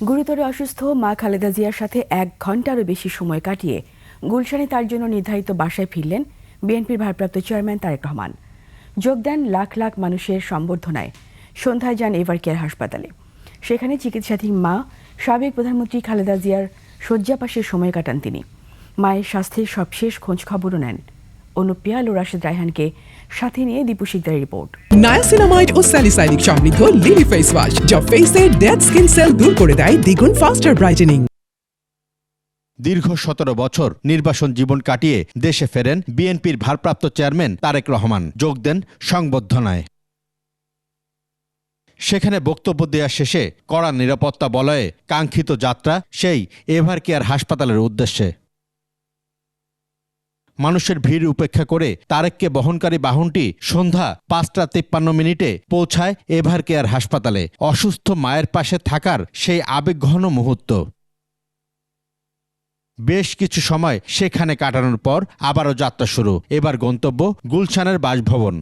গুরুতর অসুস্থ মা খালেদা জিয়ার সাথে 1 ঘণ্টারও বেশি সময় কাটিয়ে গুলশানে তার জন্য নির্ধারিত বাসায় ফিরলেন বিএনপির ভারপ্রাপ্ত চেয়ারম্যান তারেক রহমান। যোগ দেন লাখ লাখ মানুষের সম্বর্ধনায়। সন্ধ্যায় যান এভার কেয়ার হাসপাতালে। সেখানে চিকিৎসাধীন মা সাবেক প্রধানমন্ত্রী খালেদা জিয়ার শয্যা পাশে সময় কাটান তিনি। মায়ের স্বাস্থ্যের সবশেষ খোঁজ খবরও নেন। অনুপ পিয়াল ও রাশেদ রায়হানকে সাথে নিয়ে দীপু শিকদারের রিপোর্ট। নায়াসিনামাইড ও স্যালিসাইলিক সমৃদ্ধ লিলি ফেস ওয়াশ যা ফেসের ডেড স্কিন সেল দূর করে দেয় দ্বিগুণ ফাস্টার ব্রাইটেনিং। দীর্ঘ 17 বছর নির্বাসন জীবন কাটিয়ে দেশে ফেরেন বিএনপির ভারপ্রাপ্ত চেয়ারম্যান তারেক রহমান। যোগ দেন সংবর্ধনায়। সেখানে বক্তব্য দেওয়া শেষে কড়া নিরাপত্তা বলয়ে কাঙ্ক্ষিত যাত্রা সেই এভার কেয়ার হাসপাতালের উদ্দেশ্যে। মানুষের ভিড় উপেক্ষা করে তারেককে বহনকারী বাহনটি সন্ধ্যা 5:53 পৌঁছায় এভার কেয়ার হাসপাতালে। অসুস্থ মায়ের পাশে থাকার সেই আবেগঘন মুহূর্ত। বেশ কিছু সময় সেখানে কাটানোর পর আবারও যাত্রা শুরু। এবার গন্তব্য গুলশানের বাসভবন।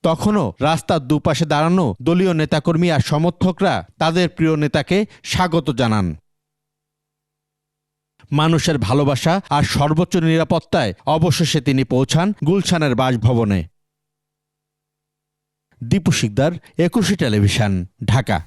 তখনও রাস্তার দুপাশে দাঁড়ানো দলীয় নেতাকর্মী আর সমর্থকরা তাদের প্রিয় নেতাকে স্বাগত জানান। মানুষের ভালোবাসা আর সর্বোচ্চ নিরাপত্তায় অবশেষে তিনি পৌঁছান গুলশানের বাসভবনে। দীপু শিকদার, 21 টেলিভিশন, ঢাকা।